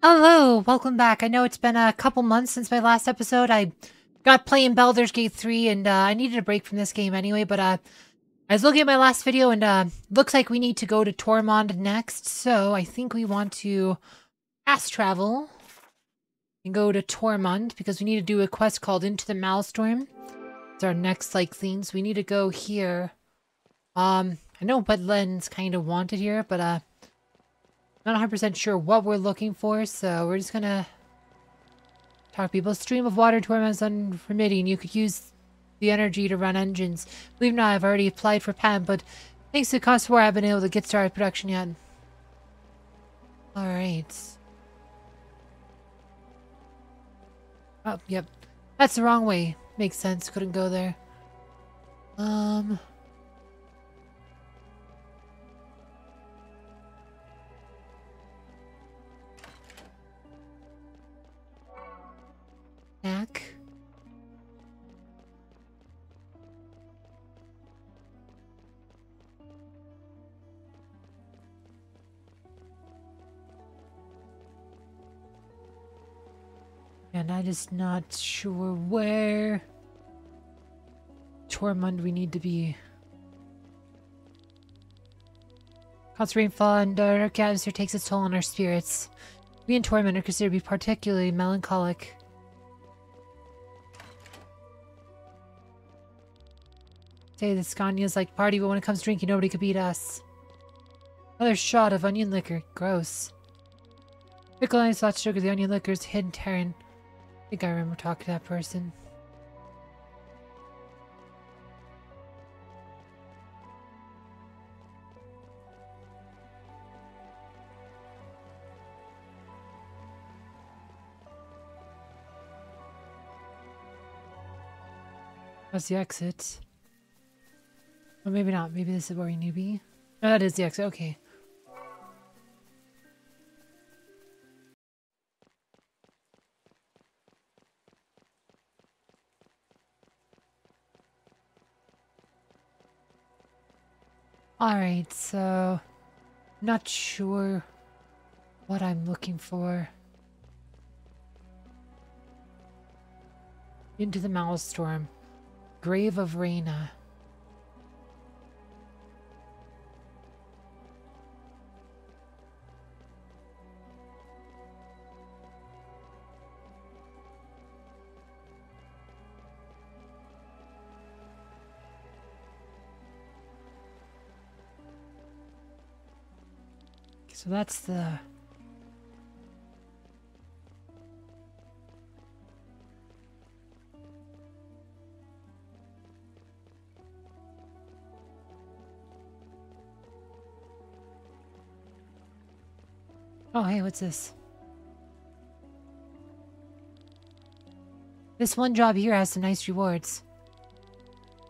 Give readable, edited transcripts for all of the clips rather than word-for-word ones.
Hello, welcome back. I know it's been a couple months since my last episode. I got playing Baldur's Gate 3 and I needed a break from this game anyway, but I was looking at my last video and looks like we need to go to Tormund next. So I think we want to fast travel and go to Tormund because we need to do a quest called Into the Maelstorm. It's our next thing. So we need to go here. I know wetlands kind of wanted here, but not 100% sure what we're looking for, so we're just gonna talk to people. Stream of water torments unremitting. You could use the energy to run engines. Believe it or not, I've already applied for patent, but thanks to the cost war, I haven't been able to get started production yet. Alright. Oh, yep. That's the wrong way. Makes sense. Couldn't go there. Snack. And I'm just not sure where Tormund we need to be. Constant rainfall and dark atmosphere takes its toll on our spirits. We in Tormund are considered to be particularly melancholic. Say the Scania's like party, but when it comes to drinking, nobody could beat us. Another shot of onion liquor. Gross. Pickle ice, hot sugar, the onion liquor's hidden Terran. I think I remember talking to that person. That's the exit. Or maybe not. Maybe this is where we need to be. No, that is the exit. Okay. Alright, so... not sure what I'm looking for. Into the Maelstorm. Grave of Reyna. So that's the... Oh, hey, what's this? This one job here has some nice rewards.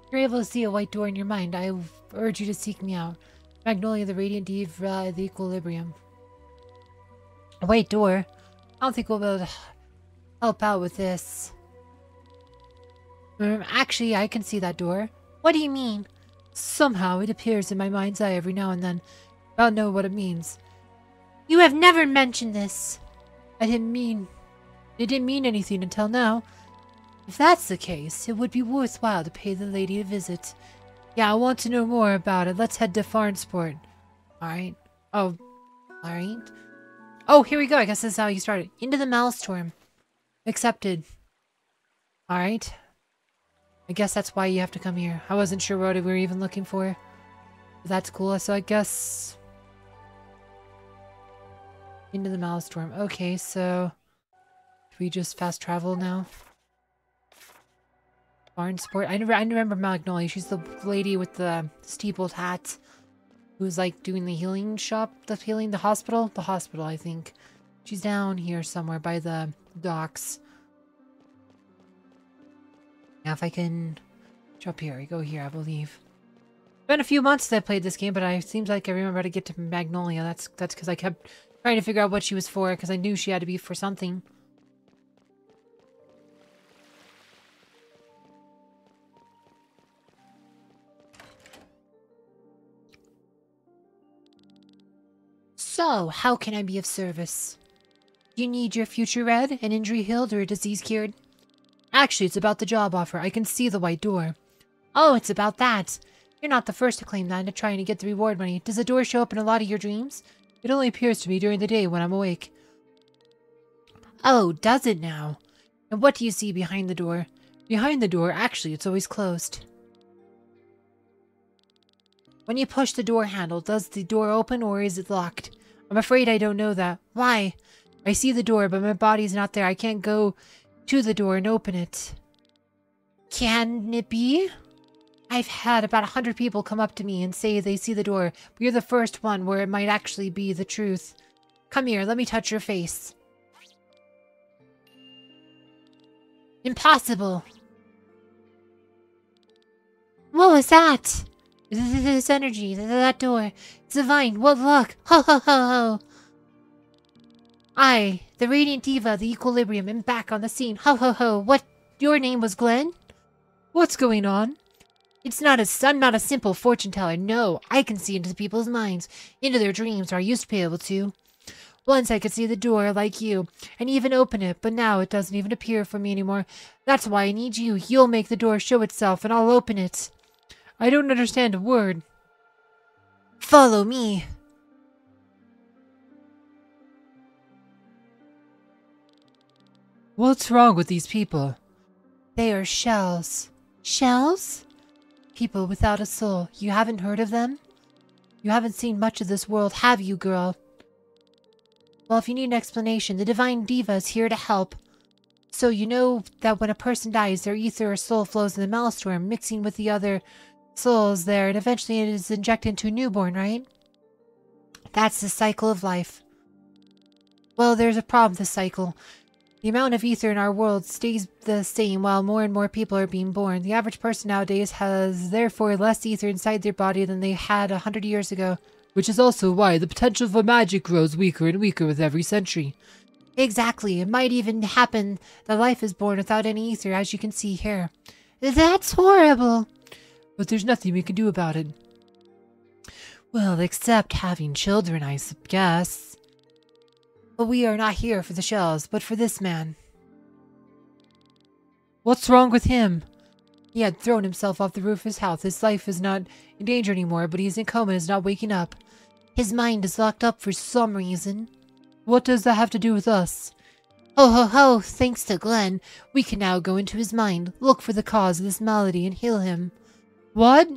If you're able to see a white door in your mind, I urge you to seek me out. Magnolia, the Radiant Diva, the Equilibrium. A white door? I don't think we'll be able to help out with this. Actually, I can see that door. What do you mean? Somehow it appears in my mind's eye every now and then. I don't know what it means. You have never mentioned this. It didn't mean anything until now. If that's the case, it would be worthwhile to pay the lady a visit. Yeah, I want to know more about it. Let's head to Farnsport. Alright. Oh, alright. Oh, here we go. I guess this is how you started. Into the Maelstorm. Accepted. Alright. I guess that's why you have to come here. I wasn't sure what we were even looking for. But that's cool. So I guess... Into the Maelstorm. Okay, so... Do we just fast travel now? Barnsport. I remember Magnolia. She's the lady with the steepled hat. Who's like doing the healing shop? The hospital? The hospital, I think. She's down here somewhere by the docks. Now if I can... Jump here. I go here, I believe. Been a few months since I played this game, but it seems like I remember how to get to Magnolia. That's because I kept trying to figure out what she was for, because I knew she had to be for something. So, how can I be of service? You need your future read, an injury healed, or a disease cured? Actually, it's about the job offer. I can see the white door. Oh, it's about that. You're not the first to claim that and trying to get the reward money. Does the door show up in a lot of your dreams? It only appears to me during the day when I'm awake. Oh, does it now? And what do you see behind the door? Behind the door, actually, it's always closed. When you push the door handle, does the door open or is it locked? I'm afraid I don't know that. Why? I see the door, but my body's not there. I can't go to the door and open it. Can it be? I've had about 100 people come up to me and say they see the door, but you're the first one where it might actually be the truth. Come here, let me touch your face. Impossible! What was that? This energy, that door. It's divine. What luck! Ho ho ho ho! I, the Radiant Diva, the Equilibrium, am back on the scene. Ho ho ho! What? Your name was Glenn? What's going on? I'm not a simple fortune teller. No, I can see into people's minds, into their dreams, or I used to be able to. Once I could see the door like you, and even open it, but now it doesn't even appear for me anymore. That's why I need you. You'll make the door show itself, and I'll open it. I don't understand a word. Follow me. What's wrong with these people? They are shells. Shells? People without a soul. You haven't heard of them? You haven't seen much of this world, have you, girl? Well, if you need an explanation, the Divine Diva is here to help. So you know that when a person dies, their ether or soul flows in the Maelstorm, mixing with the other souls there, and eventually it is injected into a newborn, right? That's the cycle of life. Well, there's a problem with this cycle. The amount of ether in our world stays the same while more and more people are being born. The average person nowadays has therefore less ether inside their body than they had 100 years ago. Which is also why the potential for magic grows weaker and weaker with every century. Exactly. It might even happen that life is born without any ether, as you can see here. That's horrible. But there's nothing we can do about it. Well, except having children, I guess. But we are not here for the shells, but for this man. What's wrong with him? He had thrown himself off the roof of his house. His life is not in danger anymore, but he's in coma and is not waking up. His mind is locked up for some reason. What does that have to do with us? Ho ho ho, thanks to Glenn, we can now go into his mind, look for the cause of this malady, and heal him. What?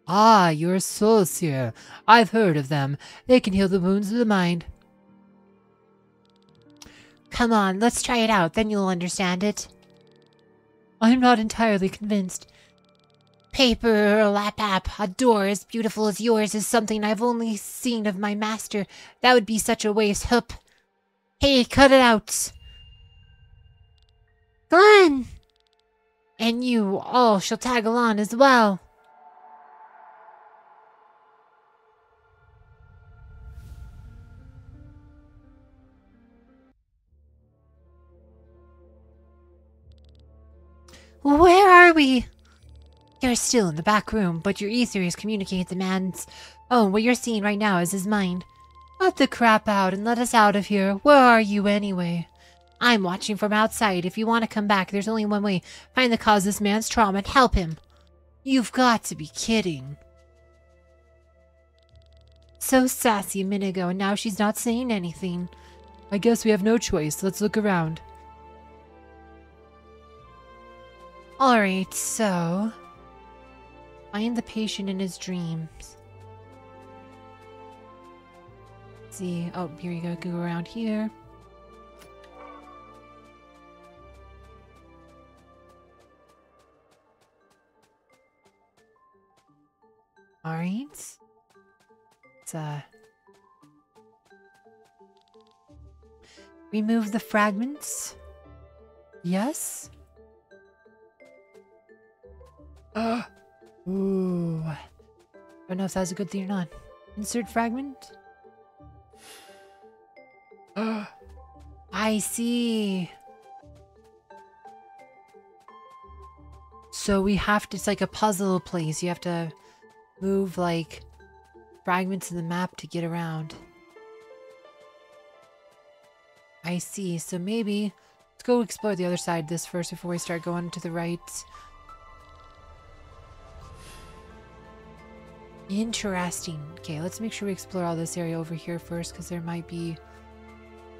Ah, you're a soul seer. I've heard of them. They can heal the wounds of the mind. Come on, let's try it out, then you'll understand it. I'm not entirely convinced. Paper lap-app, a door as beautiful as yours is something I've only seen of my master. That would be such a waste. Hup. Hey, cut it out. Glenn! And you all shall tag along as well. Where are we? You're still in the back room, but your ether is communicating the man's... Oh, what you're seeing right now is his mind. Cut the crap out and let us out of here. Where are you anyway? I'm watching from outside. If you want to come back, there's only one way. Find the cause of this man's trauma and help him. You've got to be kidding. So sassy a minute ago, and now she's not saying anything. I guess we have no choice. Let's look around. Alright, so... Find the patient in his dreams. Let's see. Oh, here you go around here. Alright. Let's, remove the fragments. Yes? Ooh. I don't know if that's a good thing or not. Insert fragment. I see. So we have to, it's like a puzzle place. You have to move like fragments of the map to get around. I see. So maybe let's go explore the other side of this first before we start going to the right. Interesting. Okay, let's make sure we explore all this area over here first, because there might be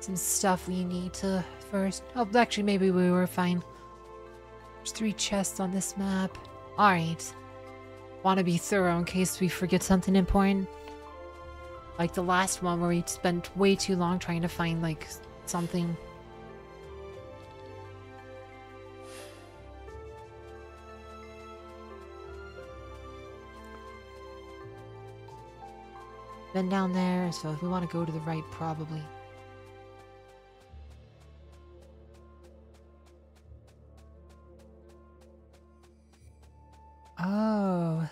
some stuff we need to first. Oh, actually, maybe we were fine. There's 3 chests on this map. Alright. Want to be thorough in case we forget something important. Like the last one where we spent way too long trying to find, like, something. Been down there, so if we want to go to the right, probably. Oh.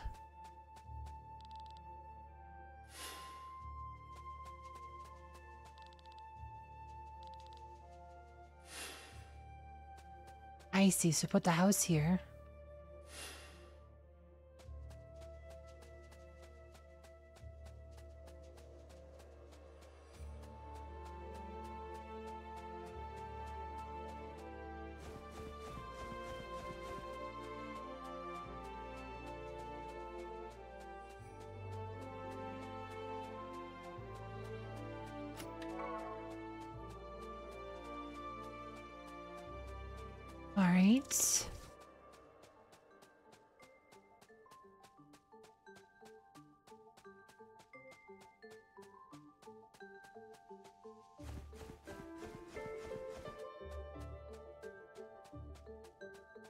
I see, so put the house here. Alright.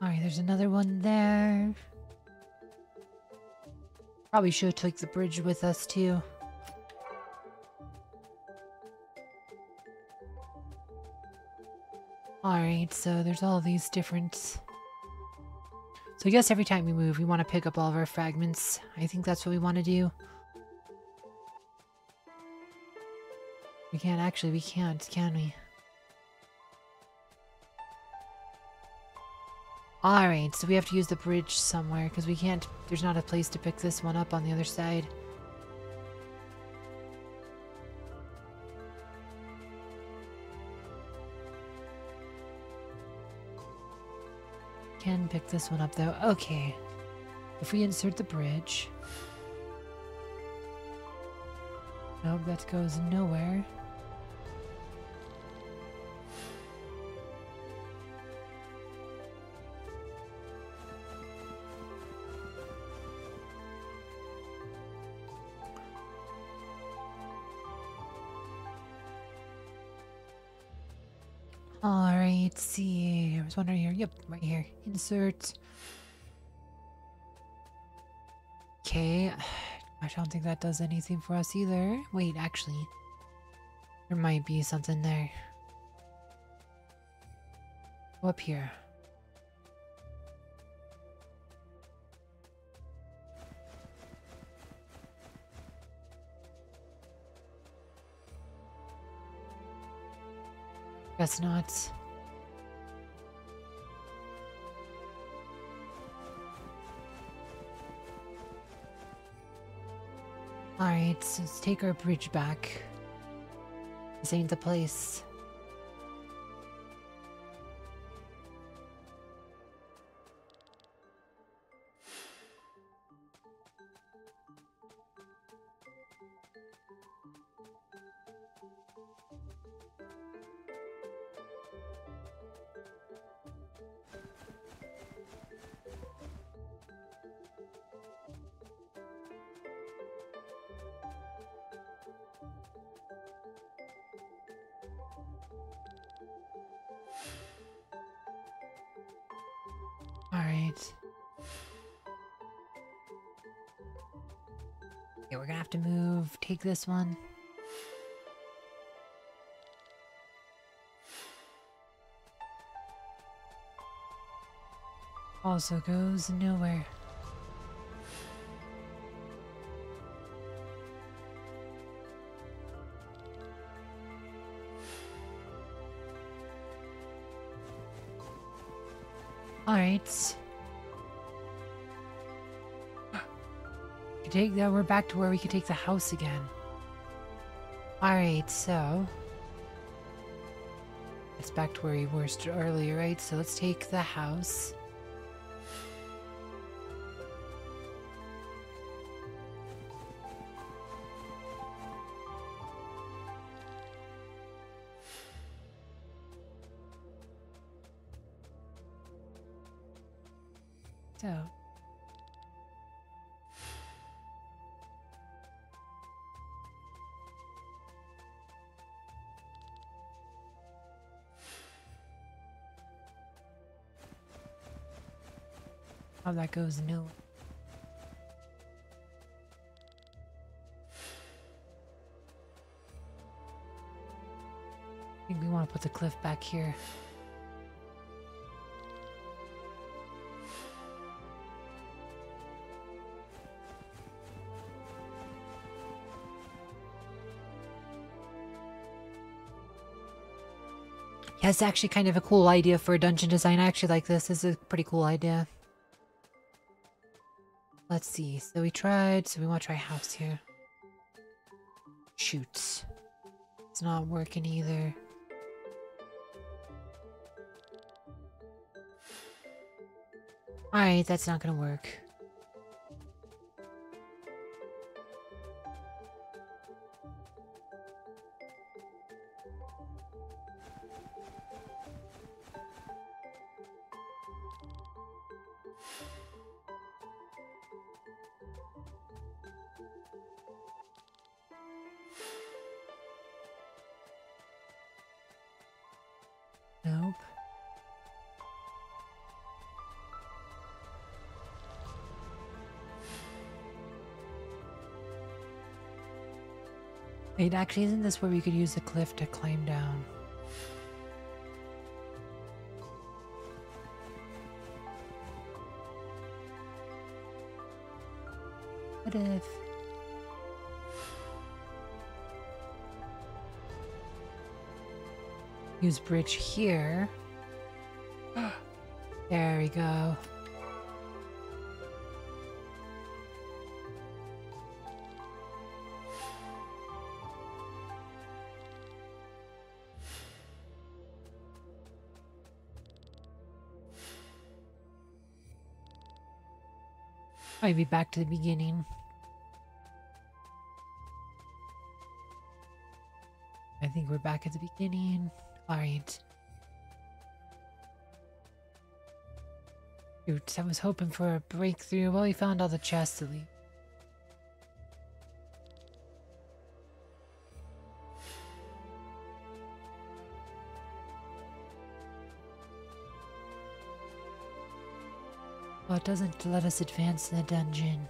Alright, there's another one there. Probably should have took the bridge with us too. Alright, so there's all these different... So I guess every time we move, we want to pick up all of our fragments. I think that's what we want to do. We can't, actually, we can't, can we? Alright, so we have to use the bridge somewhere, because we can't... There's not a place to pick this one up on the other side. Can pick this one up though. Okay. If we insert the bridge. Nope, that goes nowhere. Alright, let's see. I was wondering here. Yep, right here. Insert. Okay. I don't think that does anything for us either. Wait, actually. There might be something there. Go up here. Guess not. Alright, so let's take our bridge back. This ain't the place. Alright. Okay, we're gonna have to move. Take this one. Also goes nowhere. Alright. Take that. We're back to where we could take the house again. Alright, so It's back to where we were earlier, right? So let's take the house. So. How that goes, no. I think we want to put the cliff back here. Yeah, it's actually kind of a cool idea for a dungeon design. I actually like this. This is a pretty cool idea. Let's see. So we tried. So we want to try house here. Shoot. It's not working either. Alright, that's not gonna work. Nope. Wait, actually, isn't this where we could use the cliff to climb down? What if... use bridge here. There we go. Might be back to the beginning. I think we're back at the beginning. Alright. Shoot, I was hoping for a breakthrough. Well, we found all the chests at least. Well, it doesn't let us advance in the dungeon.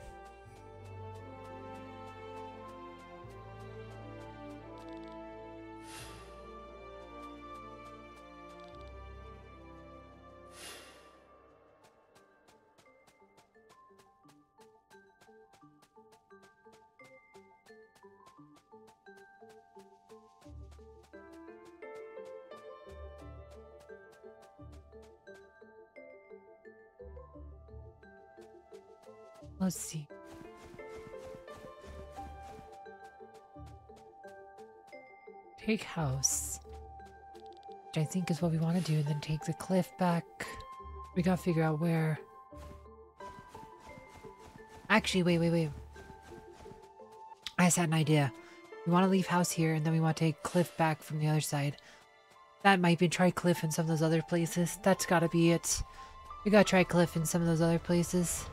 Let's see. Take house. Which I think is what we want to do, and then take the cliff back. We gotta figure out where. Actually, wait. I just had an idea. We want to leave house here, and then we want to take cliff back from the other side. That might be try cliff in some of those other places. That's gotta be it. We gotta try cliff in some of those other places.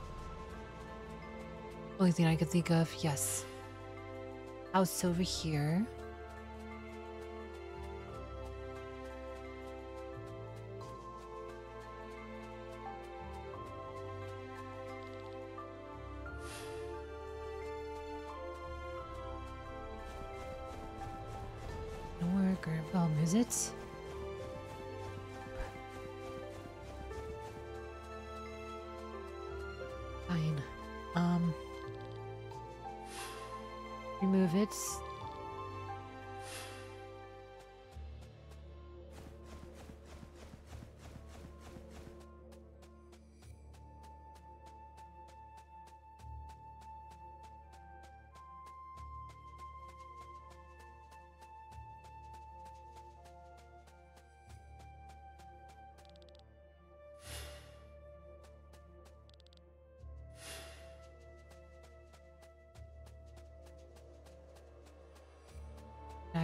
Only thing I could think of, yes. House over here. No work or is it? Fine. Remove it.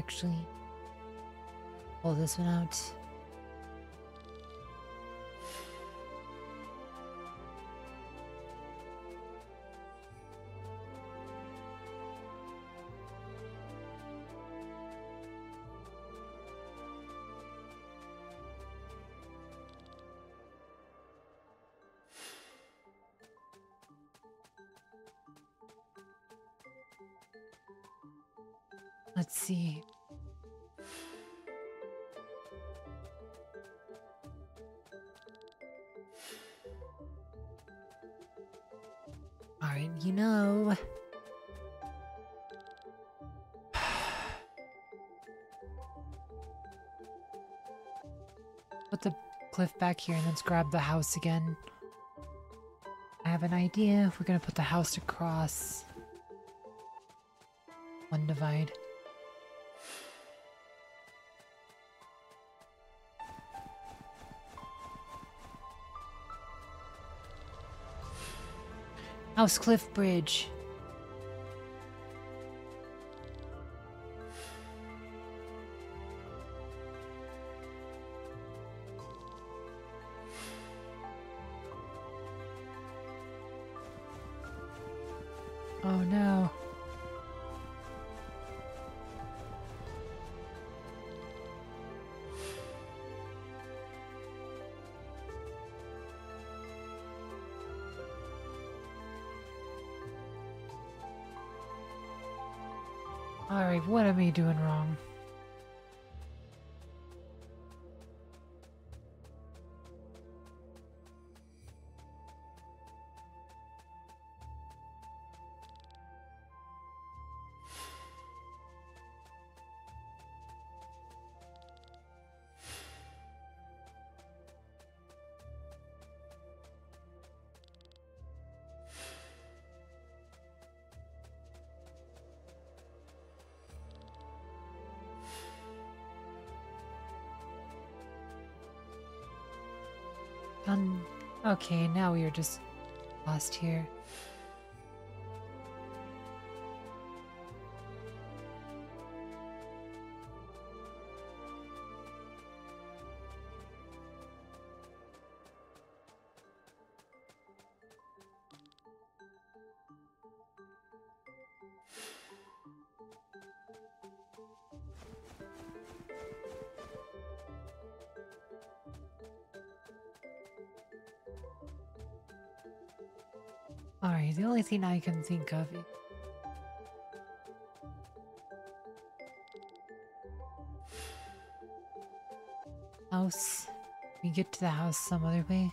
actually pull this one out. Let's see. Alright, you know. Put the cliff back here and let's grab the house again. I have an idea. We're gonna put the house across one divide. House cliff bridge. Oh no. Alright, what am I doing wrong? Okay, now we are just lost here. Alright, the only thing I can think of is house. We get to the house some other way.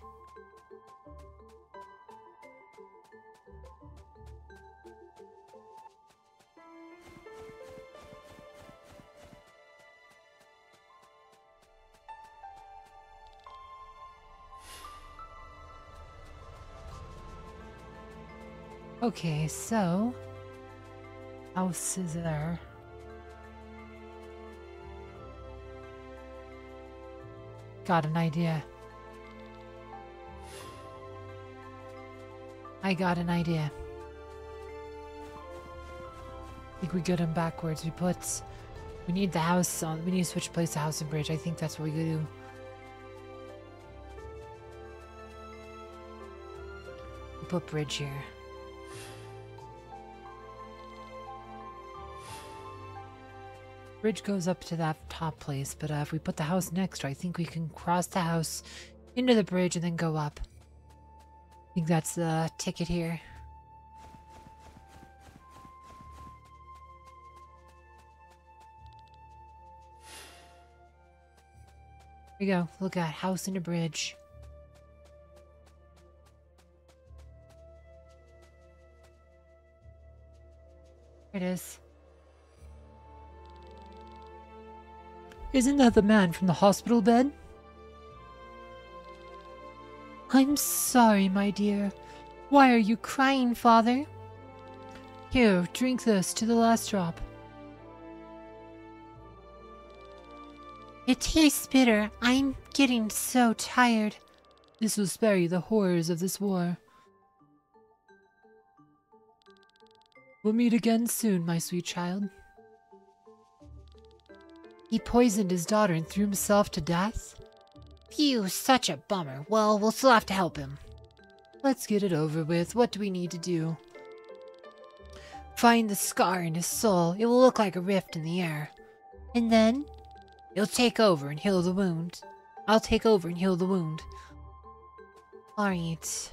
Okay, so house is there. Got an idea. I got an idea. I think we get them backwards. We need the house on. We need to switch place the house and bridge. I think that's what we do. We put bridge here. Bridge goes up to that top place, but if we put the house next, I think we can cross the house into the bridge and then go up. I think that's the ticket here. Here we go. Look at house into bridge. Here it is. Isn't that the man from the hospital bed? I'm sorry, my dear. Why are you crying, father? Here, drink this to the last drop. It tastes bitter. I'm getting so tired. This will spare you the horrors of this war. We'll meet again soon, my sweet child. He poisoned his daughter and threw himself to death? Phew, such a bummer. Well, we'll still have to help him. Let's get it over with. What do we need to do? Find the scar in his soul. It will look like a rift in the air. And then? You'll take over and heal the wound. I'll take over and heal the wound. Alright.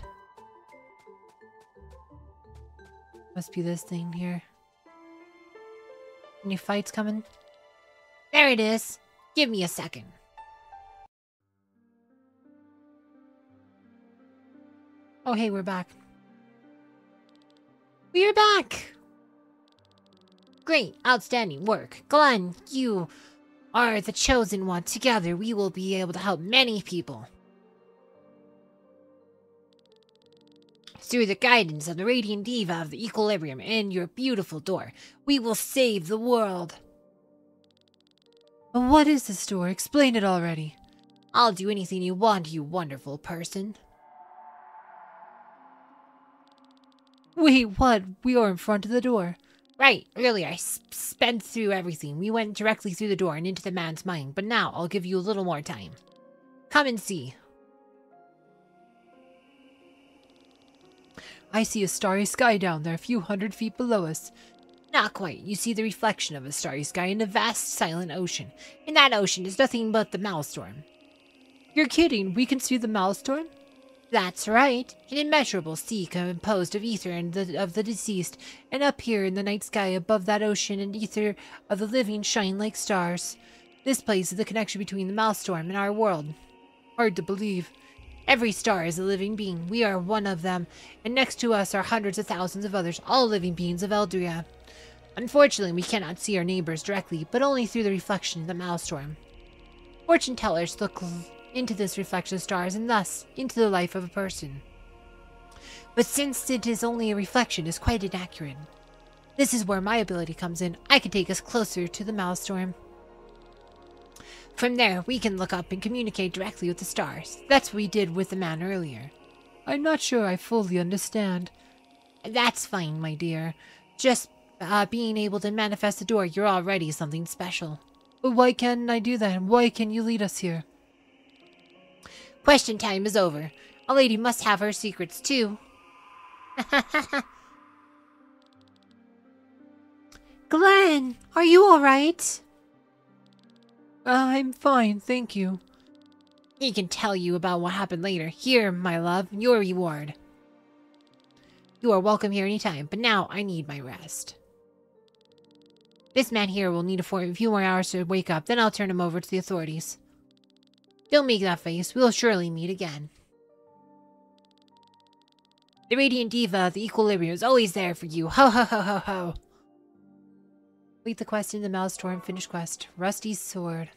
Must be this thing here. Any fights coming? There it is. Give me a second. Oh, hey, we're back. We are back! Great, outstanding work. Glenn, you are the chosen one. Together, we will be able to help many people. Through the guidance of the Radiant Diva of the Equilibrium and your beautiful door, we will save the world. What is this door? Explain it already. I'll do anything you want, you wonderful person. Wait, what? We are in front of the door. Right, earlier I sped through everything. We went directly through the door and into the man's mind, but now I'll give you a little more time. Come and see. I see a starry sky down there, a few hundred feet below us. Not quite. You see the reflection of a starry sky in a vast, silent ocean. In that ocean is nothing but the Maelstorm. You're kidding. We can see the Maelstorm? That's right. An immeasurable sea composed of ether and of the deceased, and up here in the night sky above that ocean and ether of the living shine like stars. This place is the connection between the Maelstorm and our world. Hard to believe. Every star is a living being. We are one of them, and next to us are hundreds of thousands of others, all living beings of Eldria. Unfortunately, we cannot see our neighbors directly, but only through the reflection of the Maelstorm. Fortune tellers look into this reflection of stars, and thus into the life of a person. But since it is only a reflection, it is quite inaccurate. This is where my ability comes in. I can take us closer to the Maelstorm. From there, we can look up and communicate directly with the stars. That's what we did with the man earlier. I'm not sure I fully understand. That's fine, my dear. Just being able to manifest the door, you're already something special. But why can't I do that? Why can you lead us here? Question time is over. A lady must have her secrets, too. Glenn, are you alright? I'm fine, thank you. He can tell you about what happened later. Here, my love, your reward. You are welcome here anytime, but now I need my rest. This man here will need a few more hours to wake up, then I'll turn him over to the authorities. Don't make that face. We'll surely meet again. The Radiant Diva, the Equilibrium, is always there for you. Ho ho ho ho ho. Complete the quest in the Maelstorm. Finish quest. Rusty's sword.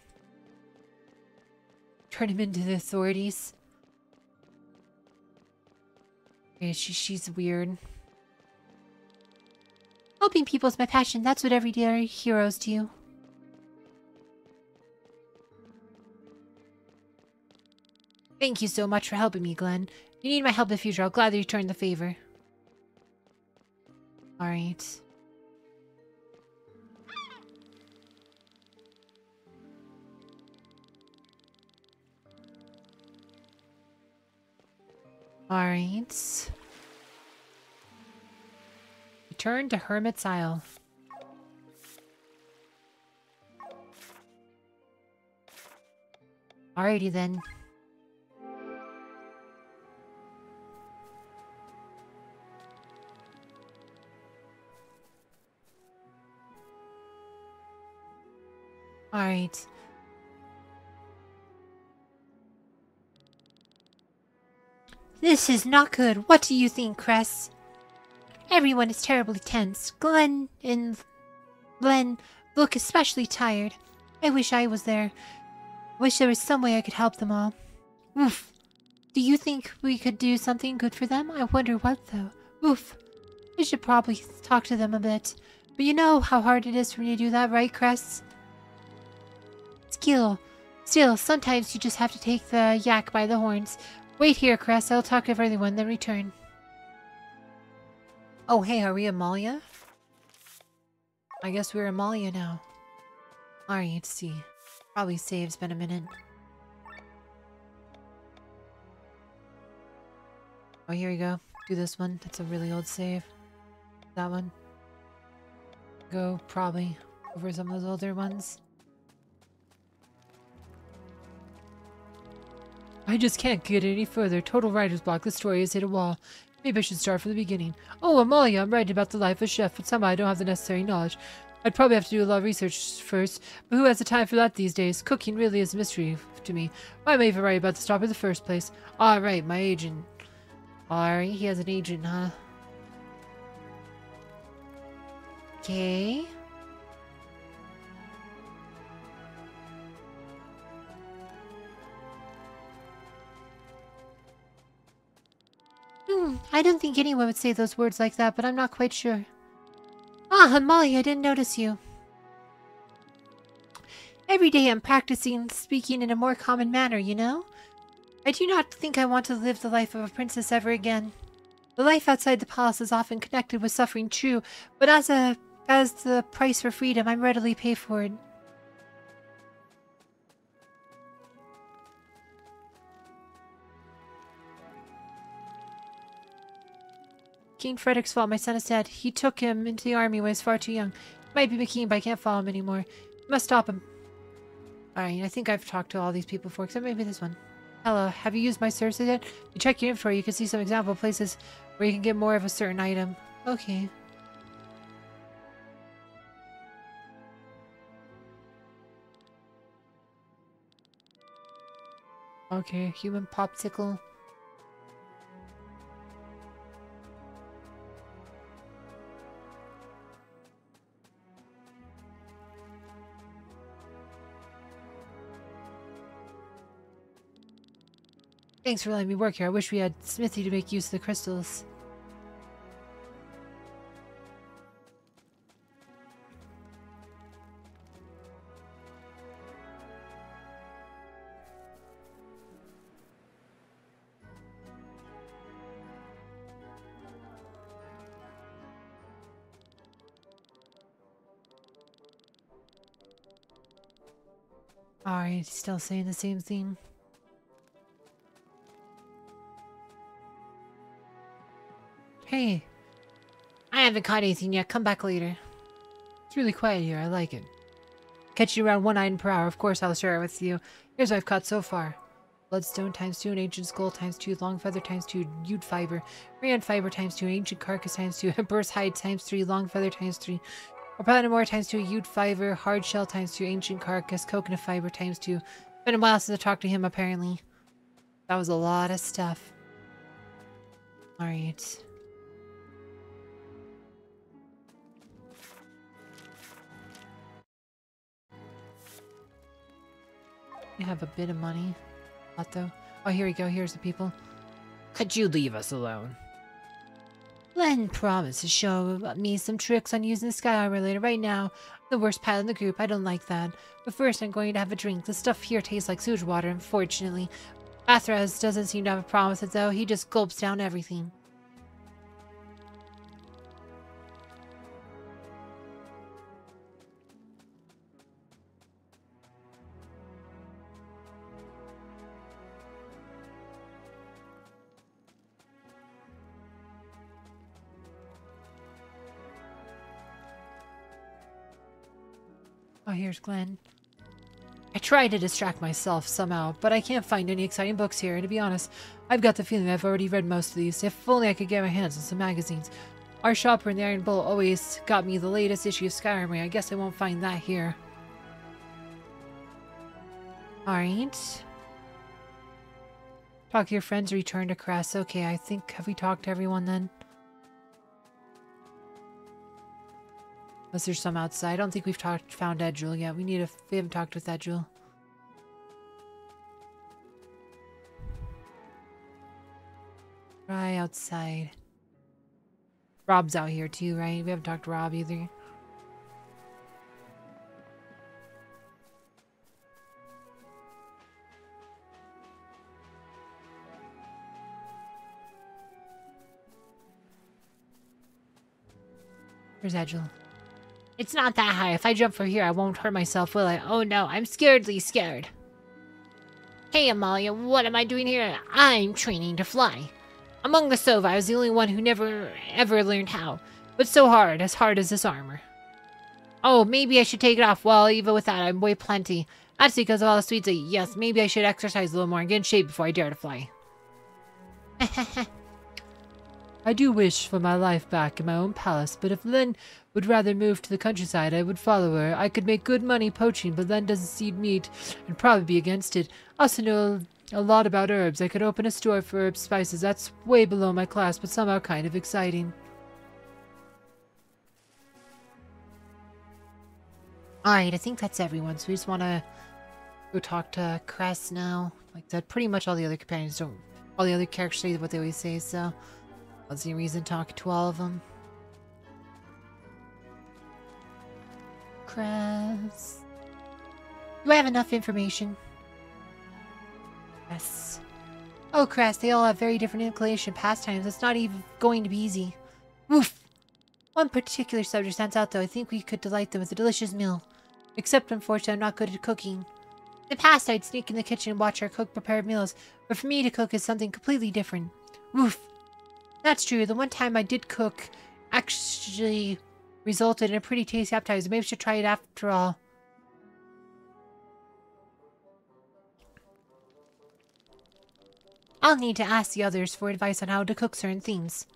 Turn him into the authorities. Okay, she's weird. Helping people is my passion. That's what everyday heroes do. Thank you so much for helping me, Glenn. If you need my help in the future, I'll gladly return the favor. Alright. Alright. Return to Hermit's Isle. Alrighty then. Alright. This is not good. What do you think, Cress? Everyone is terribly tense. Glenn and Len look especially tired. I wish I was there. Wish there was some way I could help them all. Oof. Do you think we could do something good for them? I wonder what, though. Oof. I should probably talk to them a bit. But you know how hard it is for me to do that, right, Cress? Still, sometimes you just have to take the yak by the horns. Wait here, Cress. I'll talk to everyone, then return. Oh, hey, are we Amalia? I guess we're Amalia now. Alright, let's see. Probably save's been a minute. Oh, here we go. Do this one. That's a really old save. That one. Go, probably, over some of those older ones. I just can't get any further. Total writer's block. The story has hit a wall. Maybe I should start from the beginning. Oh, Amalia, I'm writing about the life of a chef, but somehow I don't have the necessary knowledge. I'd probably have to do a lot of research first, but who has the time for that these days? Cooking really is a mystery to me. Why am I even writing about the stop in the first place? Ah, right, my agent. Alright, he has an agent, huh? Okay. I don't think anyone would say those words like that, but I'm not quite sure. Ah, Molly, I didn't notice you. Every day I'm practicing speaking in a more common manner, you know? I do not think I want to live the life of a princess ever again. The life outside the palace is often connected with suffering, true, but as the price for freedom, I'm readily pay for it. King Frederick's fault, my son is dead. He took him into the army when he was far too young. He might be my king, but I can't follow him anymore. I must stop him. Alright, I think I've talked to all these people before, except maybe this one. Hello, have you used my services yet? You check your inventory, you can see some example places where you can get more of a certain item. Okay. Okay, human popsicle. Thanks for letting me work here. I wish we had Smithy to make use of the crystals. Alright, still saying the same thing. Hey, I haven't caught anything yet. Come back later. It's really quiet here. I like it. Catch you around 1 item per hour. Of course, I'll share it with you. Here's what I've caught so far. Bloodstone ×2, an ancient skull ×2, long feather ×2, ute fiber, rayon fiber ×2, ancient carcass ×2, emperor's hide ×3, long feather ×3, or platinum ore ×2, ute fiber, hard shell ×2, ancient carcass, coconut fiber ×2. Been a while since I talked to him, apparently. That was a lot of stuff. Alright. You have a bit of money. What though? Oh, here we go. Here's the people. Could you leave us alone? Len promised to show me some tricks on using the sky armor later. Right now, I'm the worst pilot in the group. I don't like that. But first, I'm going to have a drink. The stuff here tastes like sewage water, unfortunately. Athras doesn't seem to have a problem with it, though. He just gulps down everything. Oh, here's Glenn. I try to distract myself somehow, but I can't find any exciting books here, and to be honest, I've got the feeling I've already read most of these. If only I could get my hands on some magazines. Our shopper in the Iron Bull always got me the latest issue of Sky Armory. I guess I won't find that here. Alright. Talk to your friends, return to Crest. Okay, I think, have we talked to everyone then? Unless there's some outside. I don't think we've found Edgel yet. We haven't talked with Edgel. Try outside. Rob's out here too, right? We haven't talked to Rob either. Where's Edgel? It's not that high. If I jump from here, I won't hurt myself, will I? Oh no, I'm scaredly scared. Hey, Amalia, what am I doing here? I'm training to fly. Among the Sova, I was the only one who never, ever learned how. But so hard as this armor. Oh, maybe I should take it off. Well, even with that, I weigh plenty. That's because of all the sweets I eat. Yes, maybe I should exercise a little more and get in shape before I dare to fly. I do wish for my life back in my own palace, but if Len would rather move to the countryside, I would follow her. I could make good money poaching, but Len doesn't seed meat and probably be against it. I also know a lot about herbs. I could open a store for herb spices. That's way below my class, but somehow kind of exciting. Alright, I think that's everyone, so we just want to go talk to Cress now. Like that, pretty much all the other companions don't... All the other characters say what they always say, so... What's the reason talking to all of them? Cress... Do I have enough information? Yes. Oh, Cress, they all have very different inclination pastimes. It's not even going to be easy. Woof! One particular subject stands out, though. I think we could delight them with a delicious meal. Except, unfortunately, I'm not good at cooking. In the past, I'd sneak in the kitchen and watch our cook prepare meals, but for me to cook is something completely different. Woof! That's true. The one time I did cook actually resulted in a pretty tasty appetizer. Maybe we should try it after all. I'll need to ask the others for advice on how to cook certain things.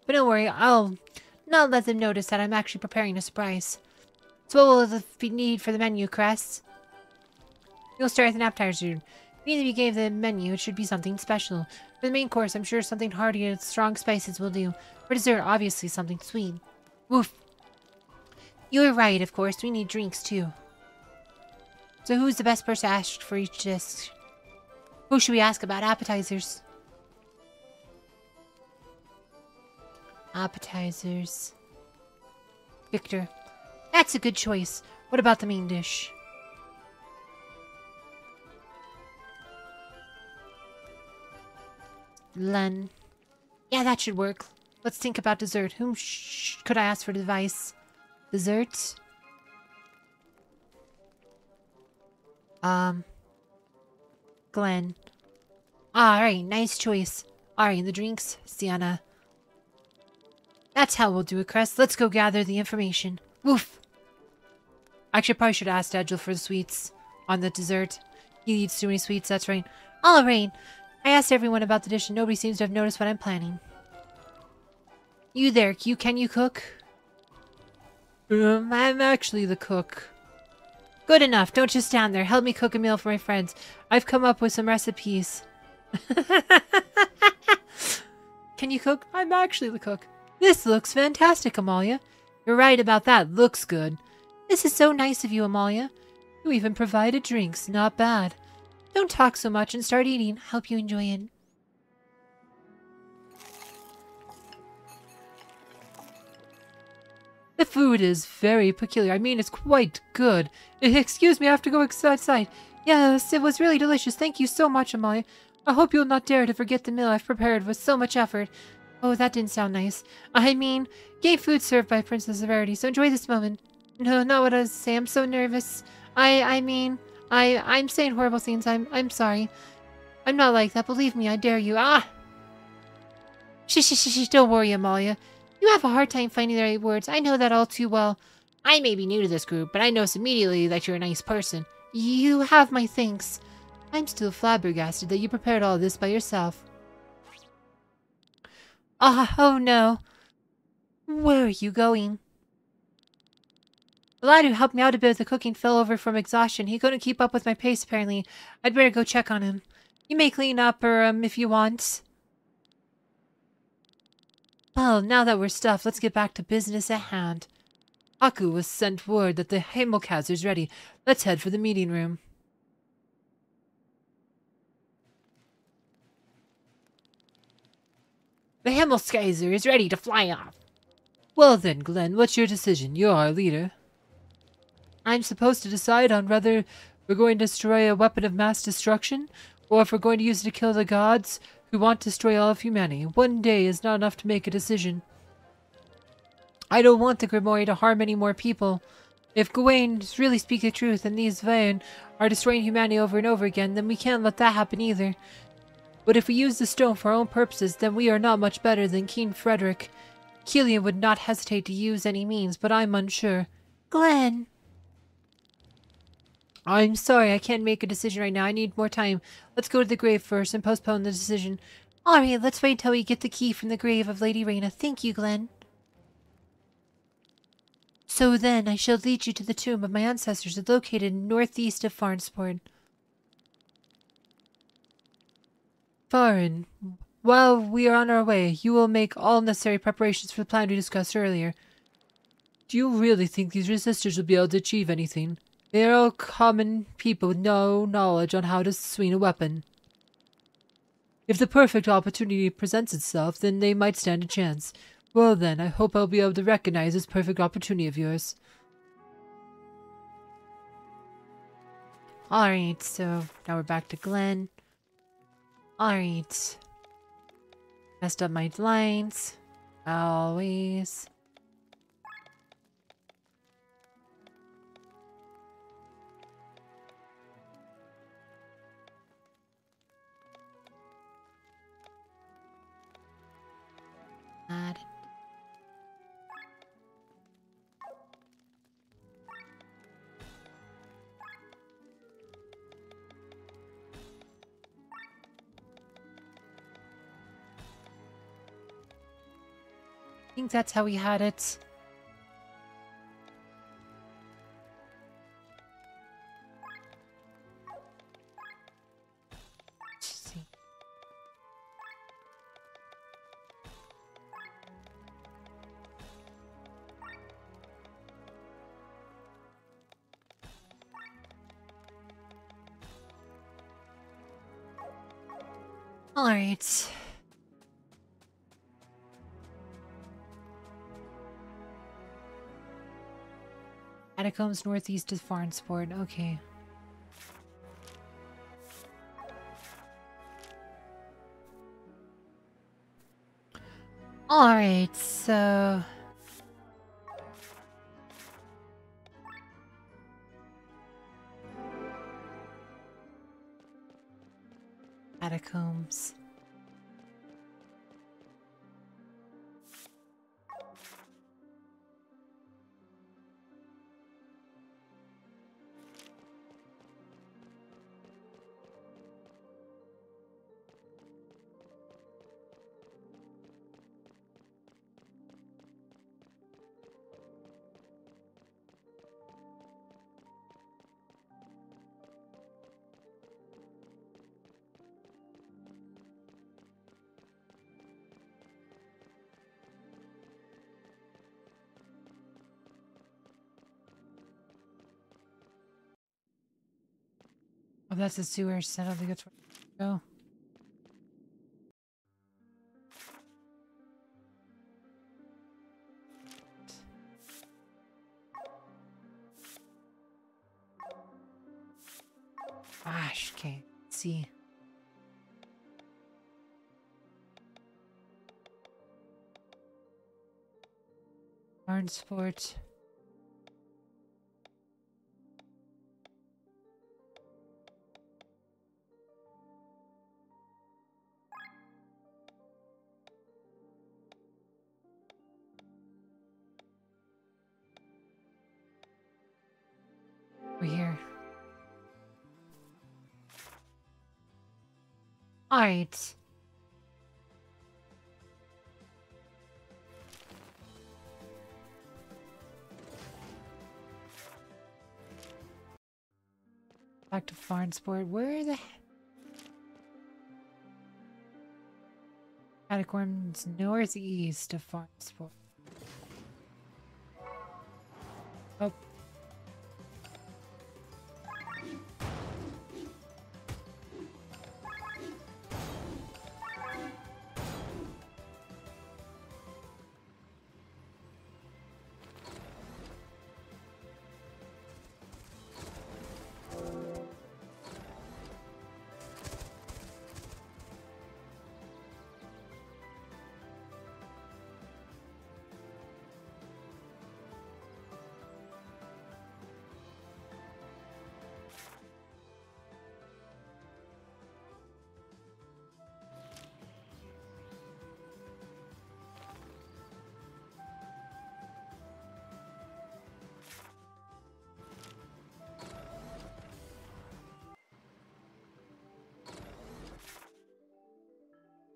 But don't worry, I'll not let them notice that I'm actually preparing a surprise. So what will we need for the menu, Cress? You'll start with an appetizer. Being the beginning of the menu, it should be something special. For the main course, I'm sure something hearty and strong spices will do. For dessert, obviously something sweet. Woof. You were right, of course. We need drinks, too. So who's the best person to ask for each dish? Who should we ask about appetizers? Appetizers. Victor. That's a good choice. What about the main dish? Len. Yeah, that should work. Let's think about dessert. Whom could I ask for advice? Dessert? Glenn. Alright, nice choice. Alright, and the drinks? Sienna. That's how we'll do it, Cress. Let's go gather the information. Woof! Actually, I probably should ask Edgel for the sweets on the dessert. He eats too many sweets, that's right. Alright. I asked everyone about the dish and nobody seems to have noticed what I'm planning. You there, can you cook? I'm actually the cook. Good enough. Don't just stand there. Help me cook a meal for my friends. I've come up with some recipes. Can you cook? I'm actually the cook. This looks fantastic, Amalia. You're right about that. Looks good. This is so nice of you, Amalia. You even provided drinks. Not bad. Don't talk so much and start eating. Hope you enjoy it. The food is very peculiar. I mean, it's quite good. Excuse me, I have to go outside. Yes, it was really delicious. Thank you so much, Amalia. I hope you'll not dare to forget the meal I've prepared with so much effort. Oh, that didn't sound nice. I mean, gay food served by Princess of Rarity, so enjoy this moment. No, not what I was saying. I'm so nervous. I'm saying horrible things. I'm sorry. I'm not like that. Believe me, I dare you. Ah! Shh, don't worry, Amalia. You have a hard time finding the right words. I know that all too well. I may be new to this group, but I notice immediately that you're a nice person. You have my thanks. I'm still flabbergasted that you prepared all this by yourself. Oh no. Where are you going? The lad who helped me out a bit with the cooking fell over from exhaustion. He couldn't keep up with my pace, apparently. I'd better go check on him. You may clean up, or, if you want. Well, now that we're stuffed, let's get back to business at hand. Aku was sent word that the Himmelkaiser is ready. Let's head for the meeting room. The Himmelkaiser is ready to fly off. Well then, Glenn, what's your decision? You're our leader. I'm supposed to decide on whether we're going to destroy a weapon of mass destruction, or if we're going to use it to kill the gods who want to destroy all of humanity. One day is not enough to make a decision. I don't want the Grimoire to harm any more people. If Gawain really speaks the truth and these Vayan are destroying humanity over and over again, then we can't let that happen either. But if we use the stone for our own purposes, then we are not much better than King Frederick. Killian would not hesitate to use any means, but I'm unsure. Glenn! I'm sorry, I can't make a decision right now. I need more time. Let's go to the grave first and postpone the decision. Alright, let's wait until we get the key from the grave of Lady Reyna. Thank you, Glenn. So then, I shall lead you to the tomb of my ancestors located northeast of Farnsport. Farin, while we are on our way, you will make all necessary preparations for the plan we discussed earlier. Do you really think these resistors will be able to achieve anything? They are all common people with no knowledge on how to swing a weapon. If the perfect opportunity presents itself, then they might stand a chance. Well then, I hope I'll be able to recognize this perfect opportunity of yours. Alright, so now we're back to Glenn. Alright. Messed up my lines. Always. Add. I think that's how we had it. Let's see. All right. Catacombs northeast of Farnsport. Okay. Alright, so... Catacombs. Oh, that's the sewers. I don't think that's where to go. Gosh, okay. Let's see. Barnsport. We're here. Alright. Back to Farnsport. Where the Catacombs northeast of Farnsport? Oh.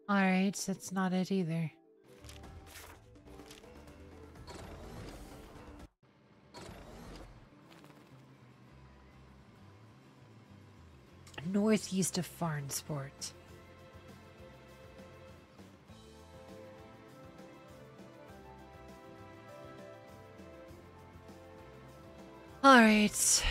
Alright, that's not it either. Northeast of Farnsport. Alright.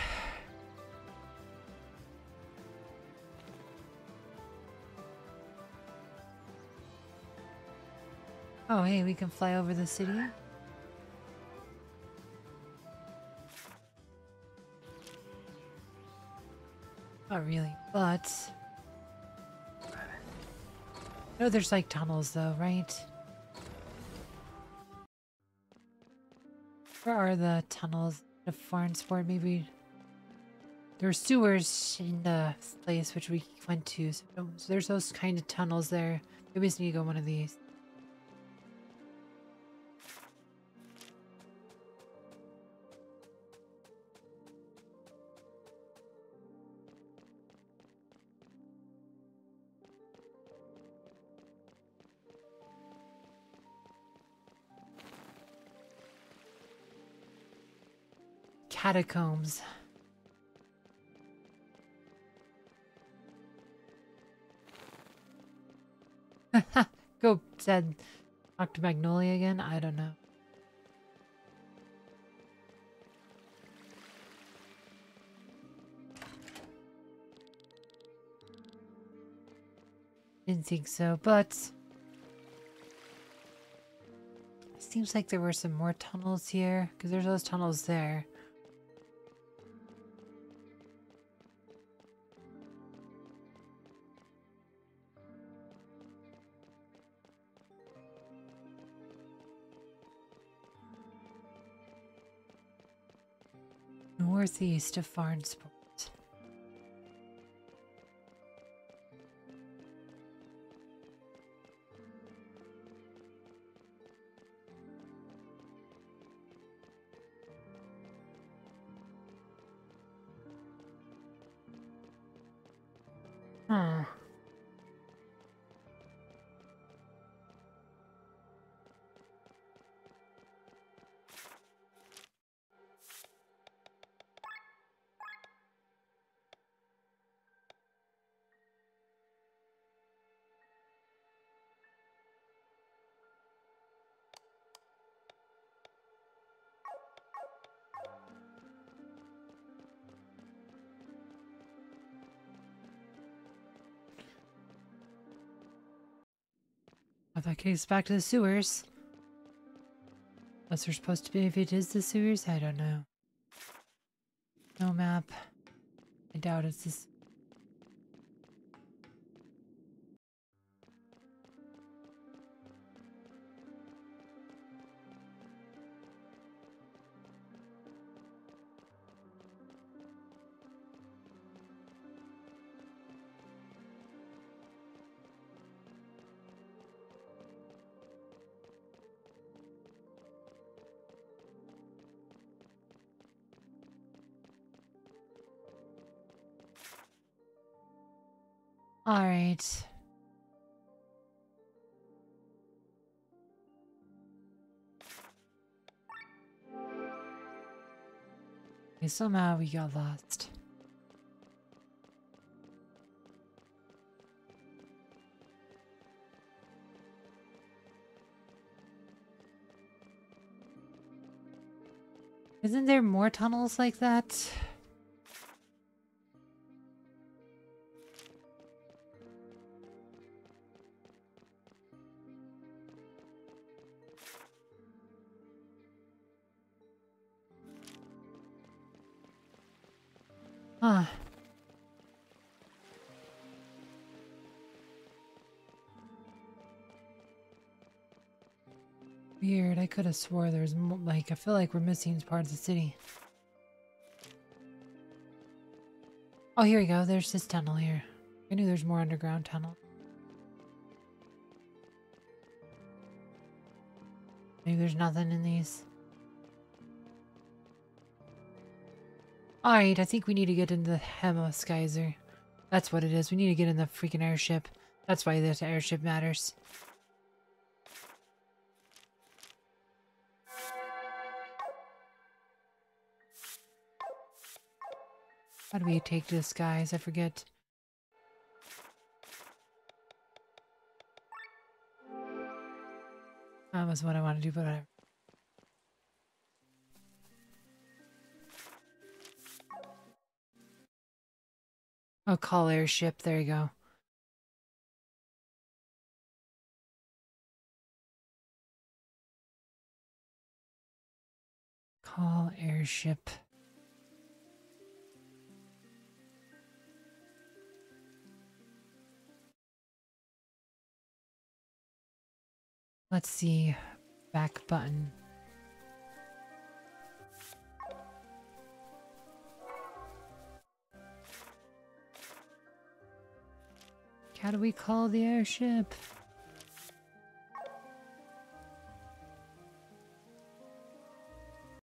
Oh, hey, we can fly over the city. Not really, but... No, there's like tunnels though, right? Where are the tunnels of Farnsport? Maybe... There's sewers in the place which we went to, so there's those kind of tunnels there. Maybe we just need to go one of these. Catacombs. Go, said, talk to Magnolia again? I don't know. Didn't think so, but... Seems like there were some more tunnels here, because there's those tunnels there. Northeast of Farnsport. Huh. Oh, that case back to the sewers. Unless they're supposed to be, if it is the sewers, I don't know. No map. I doubt it's this. All right. Okay, somehow we got lost. Isn't there more tunnels like that? Huh. Weird. I could have swore there's like, I feel like we're missing parts of the city. Oh, here we go. There's this tunnel here. I knew there's more underground tunnel. Maybe there's nothing in these. Alright, I think we need to get into the Hemos geyser. That's what it is. We need to get in the freaking airship. That's why this airship matters. How do we take to the skies? I forget. That was what I want to do, but whatever. Oh, call airship. There you go. Call airship. Let's see. Back button. How do we call the airship?